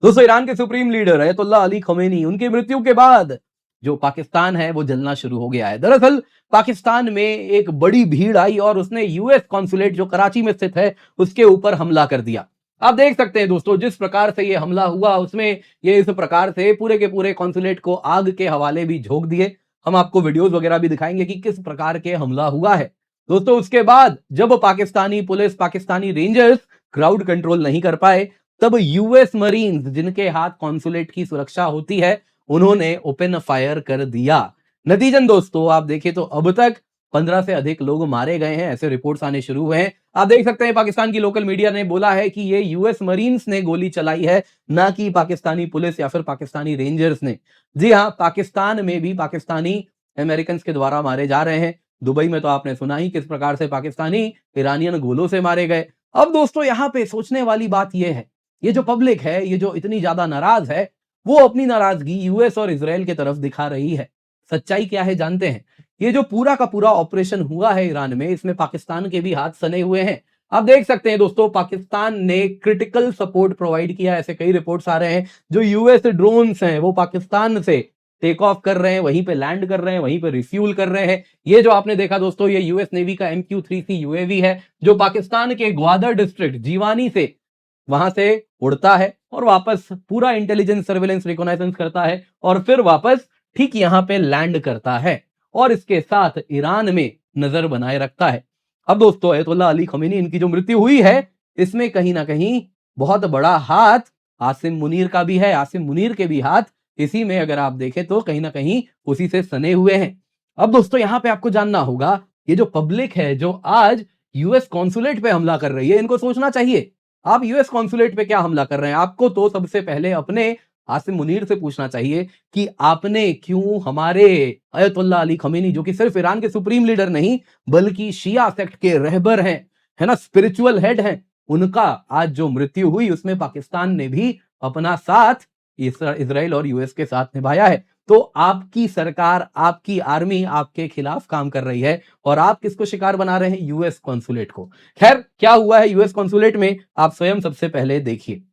दोस्तों, ईरान के supreme leader अयतुल्ला Ali Khamenei, उनकी मृत्यु के बाद जो पाकिस्तान है वो जलना शुरू हो गया है। दरअसल पाकिस्तान में एक बड़ी भीड़ आई और उसने यूएस कॉन्सुलेट जो कराची में स्थित है उसके ऊपर हमला कर दिया। आप देख सकते हैं दोस्तों, जिस प्रकार से ये हमला हुआ उसमें ये इस प्रकार से पूरे के पूरे कॉन्सुलेट को आग के हवाले भी झोंक दिए। हम आपको वीडियोस वगैरह भी दिखाएंगे कि किस प्रकार के हमला हुआ है। दोस्तों, उसके बाद जब Pakistani police, Pakistani rangers crowd control नहीं कर पाए, तब यूएस मरीन्स, जिनके हाथ कॉन्सुलेट की सुरक्षा होती है, उन्होंने ओपन फायर कर दिया। नतीजन दोस्तों आप देखें तो अब तक 15 से अधिक लोग मारे गए हैं, ऐसे रिपोर्ट्स आने शुरू हुए हैं। आप देख सकते हैं पाकिस्तान की लोकल मीडिया ने बोला है कि ये यूएस मरीन्स ने गोली चलाई है, ना कि पाकिस्तानी पुलिस या फिर पाकिस्तानी रेंजर्स ने। जी हां, पाकिस्तान में भी पाकिस्तानी अमेरिकन के द्वारा मारे जा रहे हैं। दुबई में तो आपने सुना ही किस प्रकार से पाकिस्तानी ईरानियन गोलों से मारे गए। अब दोस्तों, यहां पे सोचने वाली बात यह है, ये जो पब्लिक है, ये जो इतनी ज्यादा नाराज है, वो अपनी नाराजगी यूएस और इजराइल की तरफ दिखा रही है। सच्चाई क्या है जानते हैं? ये जो पूरा का पूरा ऑपरेशन हुआ है ईरान में, इसमें पाकिस्तान के भी हाथ सने हुए हैं। आप देख सकते हैं दोस्तों, पाकिस्तान ने क्रिटिकल सपोर्ट प्रोवाइड किया, ऐसे कई रिपोर्ट्स आ रहे हैं। जो यूएस ड्रोन्स हैं वो पाकिस्तान से टेक ऑफ कर रहे हैं, वहीं पे लैंड कर रहे हैं, वहीं पे रिफ्यूल कर रहे हैं। ये जो आपने देखा दोस्तों, ये यूएस नेवी का MQ-3C यूएवी है, जो पाकिस्तान के ग्वादर डिस्ट्रिक्ट जीवानी से वहां से उड़ता है और वापस पूरा इंटेलिजेंस, सर्वेलेंस, रिकॉनाइसेंस करता है और फिर वापस ठीक यहां पे लैंड करता है और इसके साथ ईरान में नजर बनाए रखता है। अब दोस्तों, अयतुल्ला अली खमीनी, इनकी जो मृत्यु हुई है, इसमें कहीं ना कहीं बहुत बड़ा हाथ आसिम मुनीर का भी है। आसिम मुनीर के भी हाथ इसी में, अगर आप देखें तो कहीं ना कहीं उसी से सने हुए हैं। अब दोस्तों, यहां पे आपको जानना होगा, ये जो पब्लिक है जो आज यूएस कॉन्सुलेट पे हमला कर रही है, इनको सोचना चाहिए, आप यूएस कॉन्सुलेट पे क्या हमला कर रहे हैं? आपको तो सबसे पहले अपने आसिम मुनीर से पूछना चाहिए कि आपने क्यों हमारे अयतुल्ला अली खमीनी, जो कि सिर्फ ईरान के सुप्रीम लीडर नहीं बल्कि शिया सेक्ट के रहबर हैं, है ना, स्पिरिचुअल हेड हैं, उनका आज जो मृत्यु हुई उसमें पाकिस्तान ने भी अपना साथ इजराइल और यूएस के साथ निभाया है। तो आपकी सरकार, आपकी आर्मी आपके खिलाफ काम कर रही है और आप किसको शिकार बना रहे हैं? यूएस कॉन्सुलेट को। खैर, क्या हुआ है यूएस कॉन्सुलेट में, आप स्वयं सबसे पहले देखिए।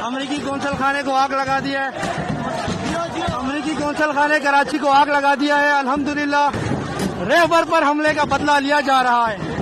अमेरिकी कौंसल खाने को आग लगा दिया है। अमेरिकी कौंसल खाने कराची को आग लगा दिया है। अल्हम्दुलिल्लाह रहबर पर हमले का बदला लिया जा रहा है।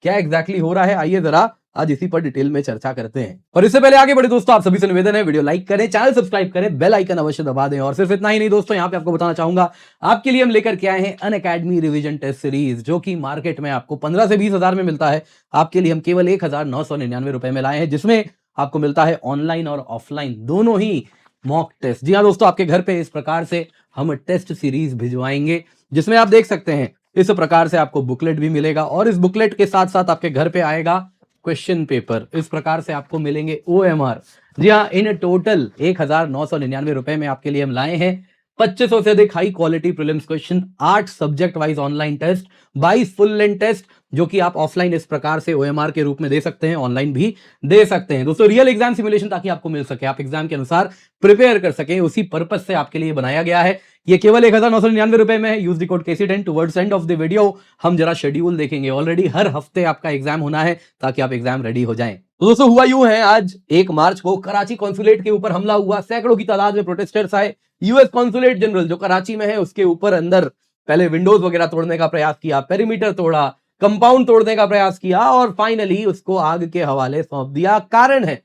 क्या एग्जैक्टली हो रहा है, आइए जरा आज इसी पर डिटेल में चर्चा करते हैं। और इससे पहले आगे बढ़े दोस्तों, आप सभी से निवेदन है, वीडियो लाइक करें, चैनल सब्सक्राइब करें, बेल आइकन अवश्य दबा दें। और सिर्फ इतना ही नहीं दोस्तों, यहां पे आपको बताना चाहूंगा, आपके लिए हम लेकर के आए हैं अनअकैडमी रिवीजन टेस्ट सीरीज, जो कि मार्केट में आपको 15 से 20 हजार में मिलता है। आपके लिए हम केवल 1999 रुपए में लाए हैं, जिसमें आपको मिलता है ऑनलाइन और ऑफलाइन दोनों ही मॉक टेस्ट। जी हाँ दोस्तों, आपके घर पे इस प्रकार से हम टेस्ट सीरीज भिजवाएंगे, जिसमें आप देख सकते हैं इस प्रकार से आपको बुकलेट भी मिलेगा और इस बुकलेट के साथ साथ आपके घर पे आएगा क्वेश्चन पेपर। इस प्रकार से आपको मिलेंगे OMR। जी हाँ, इन टोटल 1999 रुपए में आपके लिए हम लाए हैं 2500 से अधिक high quality prelims question, 8 subject wise online test, 22 full length test, जो कि आप ऑफलाइन इस प्रकार से OMR के रूप में दे सकते हैं, ऑनलाइन भी दे सकते हैं। दोस्तों, रियल एग्जाम सिमुलेशन ताकि आपको मिल सके, आप एग्जाम के अनुसार प्रिपेयर कर सके, उसी पर्पज से आपके लिए बनाया गया है। ये केवल 1999 रुपए में है। Use the code KC10। Towards end of the video हम जरा शेड्यूल देखेंगे। ऑलरेडी हर हफ्ते आपका एग्जाम होना है ताकि आप एग्जाम रेडी हो जाएं। तो दोस्तों, हुआ यूं है, आज 1 मार्च को कराची कॉन्सुलेट के ऊपर हमला हुआ, सैकड़ों की तादाद में प्रोटेस्टर्स आए। यूएस कॉन्सुलेट जनरल जो कराची में है उसके ऊपर अंदर पहले विंडोज वगैरह तोड़ने का प्रयास किया, पेरीमीटर तोड़ा, कंपाउंड तोड़ने का प्रयास किया और फाइनली उसको आग के हवाले सौंप दिया। कारण है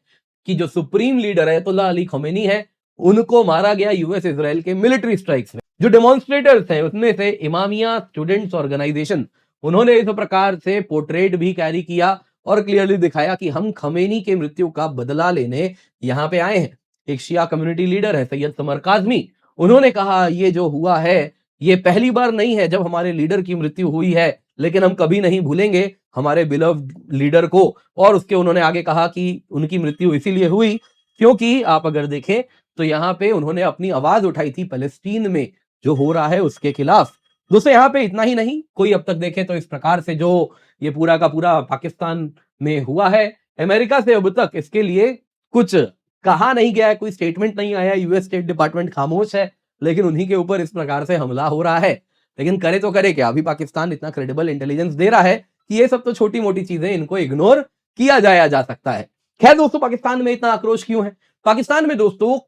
कि जो सुप्रीम लीडर अयतुल्ला अली खमेनी है, उनको मारा गया यूएस इजराइल के मिलिट्री स्ट्राइक्स में। जो डेमोन्स्ट्रेटर्स हैं उसमें से इमामिया स्टूडेंट्स ऑर्गेनाइजेशन, उन्होंने इस प्रकार से पोर्ट्रेट भी कैरी किया और क्लियरली दिखाया कि हम खमेनी के मृत्यु का बदला लेने यहां पे आए हैं। एक शिया कम्युनिटी लीडर है सैयद समर काजमी, उन्होंने कहा ये जो हुआ है ये पहली बार नहीं है जब हमारे लीडर की मृत्यु हुई है, लेकिन हम कभी नहीं भूलेंगे हमारे बिलव्ड लीडर को। और उसके उन्होंने आगे कहा कि उनकी मृत्यु इसीलिए हुई क्योंकि आप अगर देखें तो यहाँ पे उन्होंने अपनी आवाज उठाई थी फलस्तीन में जो हो रहा है उसके खिलाफ। दोस्तों यहाँ पे इतना ही नहीं, कोई अब तक देखे तो इस प्रकार से जो ये पूरा का पूरा पाकिस्तान में हुआ है, अमेरिका से अब तक इसके लिए कुछ कहा नहीं गया है, कोई स्टेटमेंट नहीं आया, यूएस स्टेट डिपार्टमेंट खामोश है, लेकिन उन्हीं के ऊपर इस प्रकार से हमला हो रहा है। लेकिन करे तो करे क्या, अभी पाकिस्तान इतना क्रेडिबल इंटेलिजेंस दे रहा है कि ये सब तो छोटी मोटी चीजें, इनको इग्नोर किया जाया जा सकता है। खैर दोस्तों, पाकिस्तान में इतना आक्रोश क्यों है? पाकिस्तान में दोस्तों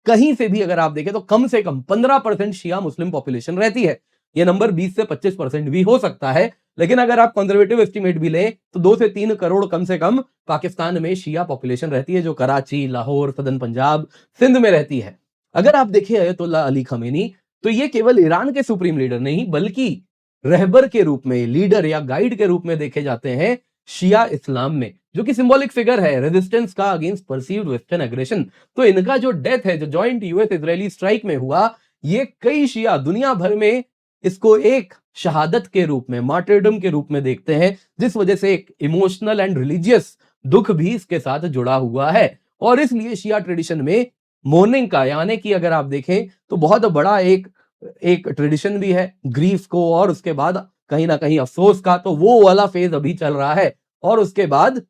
कहीं से भी अगर आप देखें तो कम से कम 15% शिया मुस्लिम पॉपुलेशन रहती है। यह नंबर 20 से 25% भी हो सकता है, लेकिन अगर आप कंजर्वेटिव एस्टिमेट भी लें तो 2 से 3 करोड़ कम से कम पाकिस्तान में शिया पॉपुलेशन रहती है, जो कराची, लाहौर, सदर्न पंजाब, सिंध में रहती है। अगर आप देखें अयतुल्ला अली खमेनी, तो ये केवल ईरान के सुप्रीम लीडर नहीं बल्कि रहबर के रूप में, लीडर या गाइड के रूप में देखे जाते हैं शिया इस्लाम में, जो कि सिंबॉलिक फिगर है रेजिस्टेंस का अगेंस्ट परसीव्ड वेस्टर्न एग्रेशन। तो इनका जो डेथ है, जो जॉइंट यूएस इजरायली स्ट्राइक में हुआ, ये कई शिया दुनिया भर में इसको एक शहादत के रूप में, मार्टरडम के रूप में देखते हैं, जिस वजह से एक इमोशनल एंड रिलीजियस दुख भी इसके साथ जुड़ा हुआ है। और इसलिए शिया ट्रेडिशन में मोर्निंग का, यानी कि अगर आप देखें तो बहुत बड़ा एक ट्रेडिशन भी है ग्रीफ को और उसके बाद कहीं ना कहीं अफसोस का, तो वो वाला फेज अभी चल रहा है। और उसके बाद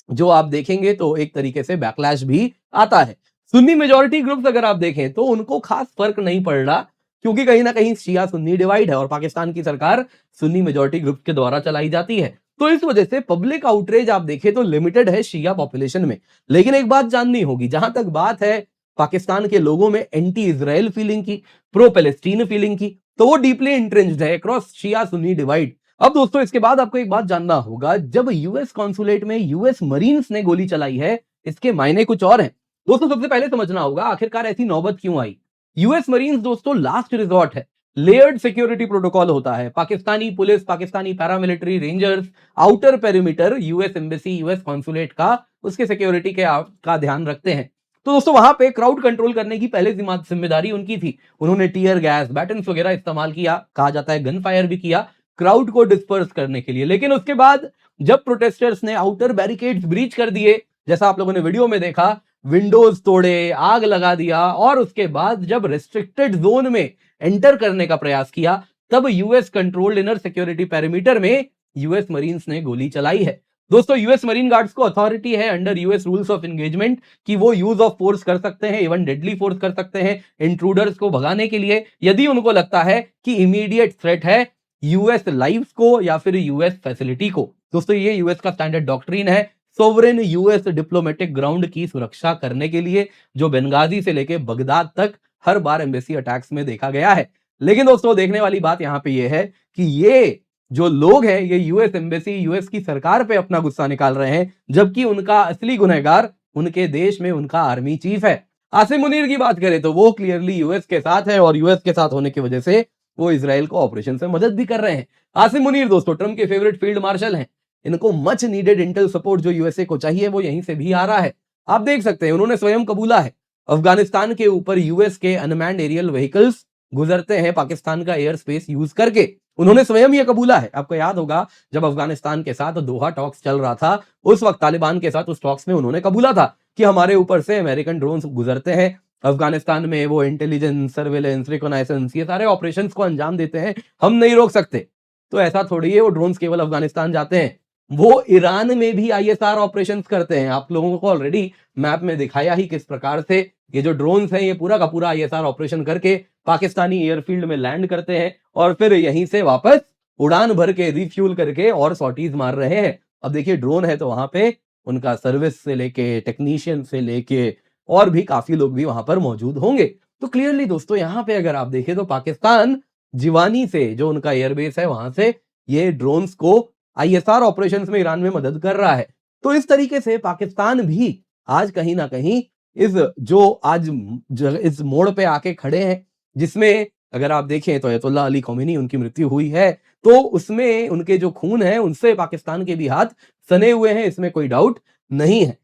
जो आप देखेंगे तो एक तरीके से बैकलैश भी आता है। सुन्नी मेजॉरिटी ग्रुप्स अगर आप देखें तो उनको खास फर्क नहीं पड़ रहा, क्योंकि कहीं ना कहीं शिया सुन्नी डिवाइड है और पाकिस्तान की सरकार सुन्नी मेजॉरिटी ग्रुप के द्वारा चलाई जाती है। तो इस वजह से पब्लिक आउटरीच आप देखें तो लिमिटेड है शिया पॉपुलेशन में। लेकिन एक बात जाननी होगी, जहां तक बात है पाकिस्तान के लोगों में एंटी इजराइल फीलिंग की, प्रो पैलेस्टीन फीलिंग की, तो वो डीपली इंट्रेंच्ड है अक्रॉस शिया सुन्नी डिवाइड। अब दोस्तों इसके बाद आपको एक बात जानना होगा, जब यूएस कॉन्सुलेट में यूएस मरीन्स ने गोली चलाई है, इसके मायने कुछ और हैं। दोस्तों सबसे पहले समझना होगा आखिरकार ऐसी नौबत क्यों आई। यूएस मरीन्स दोस्तों लास्ट रिजॉर्ट है, लेयर्ड सिक्योरिटी प्रोटोकॉल होता है। Pakistani police, Pakistani paramilitary, rangers, outer perimeter US embassy, US consulate का, उसके सिक्योरिटी का ध्यान रखते हैं। तो दोस्तों वहां पे क्राउड कंट्रोल करने की पहले जिम्मेदारी उनकी थी। उन्होंने टीयर गैस, बैटन्स वगैरह इस्तेमाल किया, कहा जाता है गन फायर भी किया क्राउड को डिस्पर्स करने के लिए। लेकिन उसके बाद जब प्रोटेस्टर्स ने आउटर बैरिकेड्स ब्रीच कर दिए, जैसा आप लोगों ने वीडियो में देखा, विंडोज तोड़े, आग लगा दिया, और उसके बाद जब रेस्ट्रिक्टेड जोन में एंटर करने का प्रयास किया, तब US controlled inner security perimeter में यूएस मरीन्स ने गोली चलाई है। दोस्तों यूएस मरीन गार्ड्स को अथॉरिटी है under US rules of engagement कि वो यूज ऑफ फोर्स कर सकते हैं, इवन डेडली फोर्स कर सकते हैं इंट्रूडर्स को भगाने के लिए, यदि उनको लगता है कि इमीडिएट थ्रेट है यूएस लाइव्स को या फिर यूएस फैसिलिटी को। दोस्तों ये यूएस का स्टैंडर्ड डॉक्ट्रिन है सोवरेन यूएस डिप्लोमेटिक ग्राउंड की सुरक्षा करने के लिए, जो बेंगाजी से लेके बगदाद तक हर बार एम्बेसी अटैक्स में देखा गया है। लेकिन दोस्तों देखने वाली बात यहां पे ये है कि ये जो लोग हैं ये यूएस एम्बेसी, यूएस की सरकार पे अपना गुस्सा निकाल रहे हैं, जबकि उनका असली गुनहगार उनके देश में उनका आर्मी चीफ है। आसिम मुनीर की बात करें तो वो क्लियरली यूएस के साथ है और यूएस के साथ होने की वजह से वो इजराइल को ऑपरेशन से मदद भी कर रहे हैं। आसिम मुनीर दोस्तों ट्रम्प के फेवरेट फील्ड मार्शल हैं। इनको मच नीडेड इंटेल सपोर्ट जो यूएसए को चाहिए वो यहीं से भी आ रहा है। आप देख सकते हैं उन्होंने स्वयं कबूला है अफगानिस्तान के ऊपर यूएस के अनमैन्ड एरियल व्हीकल्स गुजरते हैं पाकिस्तान का एयर स्पेस यूज करके। उन्होंने स्वयं ये कबूला है। आपको याद होगा जब अफगानिस्तान के साथ दोहा टॉक्स चल रहा था, उस वक्त तालिबान के साथ उस टॉक्स में उन्होंने कबूला था कि हमारे ऊपर से अमेरिकन ड्रोन्स गुजरते हैं अफगानिस्तान में, वो इंटेलिजेंस, सर्वेलेंस, रिकॉनाइसेंस, ये सारे ऑपरेशंस को अंजाम देते हैं, हम नहीं रोक सकते। तो ऐसा थोड़ी है वो ड्रोन्स केवल अफगानिस्तान जाते हैं, वो ईरान में भी आईएसआर ऑपरेशंस करते हैं। आप लोगों को ऑलरेडी मैप में दिखाया ही किस प्रकार से ये जो ड्रोन्स हैं ये पूरा का पूरा आईएसआर ऑपरेशन करके पाकिस्तानी एयरफील्ड में लैंड करते हैं और फिर यहीं से वापस उड़ान भर के रिफ्यूल करके और सॉटीज मार रहे हैं। अब देखिए ड्रोन है तो वहां पे उनका सर्विस से लेके, टेक्नीशियन से लेके और भी काफी लोग भी वहां पर मौजूद होंगे। तो क्लियरली दोस्तों यहाँ पे अगर आप देखें तो पाकिस्तान जिवानी से, जो उनका एयरबेस है, वहां से ये ड्रोन्स को आईएसआर ऑपरेशंस में ईरान में मदद कर रहा है। तो इस तरीके से पाकिस्तान भी आज कहीं ना कहीं इस मोड़ पे आके खड़े हैं, जिसमें अगर आप देखें तो अयतुल्ला अली खमेनी उनकी मृत्यु हुई है, तो उसमें उनके जो खून है उनसे पाकिस्तान के भी हाथ सने हुए हैं, इसमें कोई डाउट नहीं है।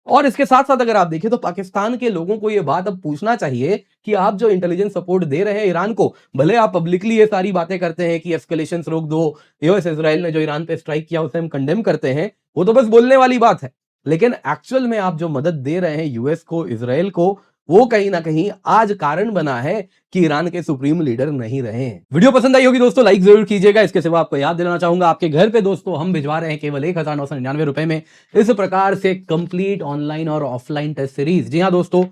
और इसके साथ साथ अगर आप देखें तो पाकिस्तान के लोगों को यह बात अब पूछना चाहिए कि आप जो इंटेलिजेंस सपोर्ट दे रहे हैं ईरान को, भले आप पब्लिकली ये सारी बातें करते हैं कि एस्केलेशंस रोक दो, यूएस इजराइल ने जो ईरान पे स्ट्राइक किया उसे हम कंडेम करते हैं, वो तो बस बोलने वाली बात है, लेकिन एक्चुअल में आप जो मदद दे रहे हैं यूएस को, इजराइल को, वो कहीं ना कहीं आज कारण बना है कि ईरान के सुप्रीम लीडर नहीं रहे हैं। वीडियो पसंद आई होगी दोस्तों, लाइक जरूर कीजिएगा। इसके सिवा आपको याद दिलाना चाहूंगा, आपके घर पे दोस्तों हम भिजवा रहे हैं केवल 1999 रुपए में इस प्रकार से कंप्लीट ऑनलाइन और ऑफलाइन टेस्ट सीरीज। जी हाँ दोस्तों,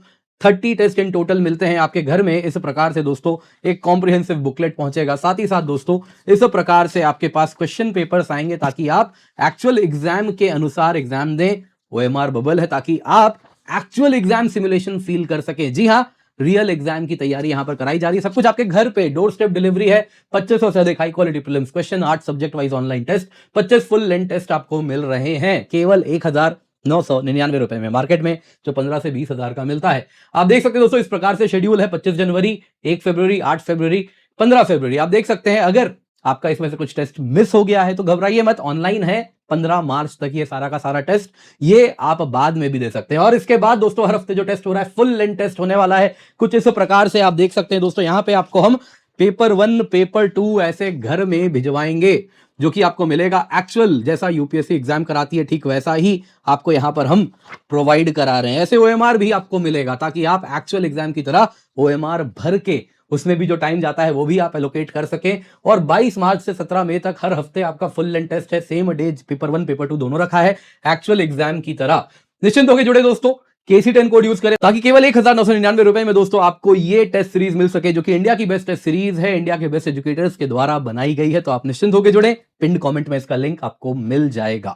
30 टेस्ट इन टोटल मिलते हैं आपके घर में। इस प्रकार से दोस्तों एक कॉम्प्रिहेंसिव बुकलेट पहुंचेगा, साथ ही साथ दोस्तों इस प्रकार से आपके पास क्वेश्चन पेपर्स आएंगे ताकि आप एक्चुअल एग्जाम के अनुसार एग्जाम दें। OMR बबल है ताकि आप एक्चुअल एग्जाम सिमुलेशन फील कर सके। जी हाँ, रियल एग्जाम की तैयारी यहां पर कराई जा रही है, सब कुछ आपके घर पे डोर स्टेप डिलीवरी है। 2500 से अधिक high quality prelims question, 8 subject wise online test, 25 full length test आपको मिल रहे हैं केवल 1999 रुपए में, मार्केट में जो 15 से 20 हजार का मिलता है। आप देख सकते हैं दोस्तों, इस प्रकार से शेड्यूल है 25 जनवरी, 1 फरवरी, 8 फरवरी, 15 फरवरी। आप देख सकते हैं, अगर आपका इसमें से कुछ टेस्ट मिस हो गया है तो घबराइए मत, ऑनलाइन है 15 मार्च तक ये सारा का सारा टेस्ट, ये आप बाद में भी दे सकते हैं। और इसके बाद दोस्तों हर हफ्ते जो टेस्ट हो रहा है फुल लेंथ टेस्ट होने वाला है। कुछ इस प्रकार से आप देख सकते हैं दोस्तों, यहां पे आपको हम पेपर 1, पेपर 2 ऐसे घर में भिजवाएंगे, जो कि आपको मिलेगा एक्चुअल जैसा यूपीएससी एग्जाम कराती है ठीक वैसा ही आपको यहां पर हम प्रोवाइड करा रहे हैं। ऐसे OMR भी आपको मिलेगा ताकि आप एक्चुअल एग्जाम की तरह OMR भर के उसमें भी जो टाइम जाता है वो भी आप एलोकेट कर सकें। और 22 मार्च से 17 मई तक हर हफ्ते आपका फुल लेंथ टेस्ट है, सेम डेज पेपर 1 पेपर 2 दोनों रखा है एक्चुअल एग्जाम की तरह। निश्चिंत होकर जुड़े दोस्तों, KC10 कोड यूज करें ताकि केवल 1999 रुपए में दोस्तों आपको ये टेस्ट सीरीज मिल सके, जो कि इंडिया की बेस्ट टेस्ट सीरीज है, इंडिया के बेस्ट एजुकेटर्स के द्वारा बनाई गई है। तो आप निश्चिंत होकर जुड़े, पिन कमेंट में इसका लिंक आपको मिल जाएगा।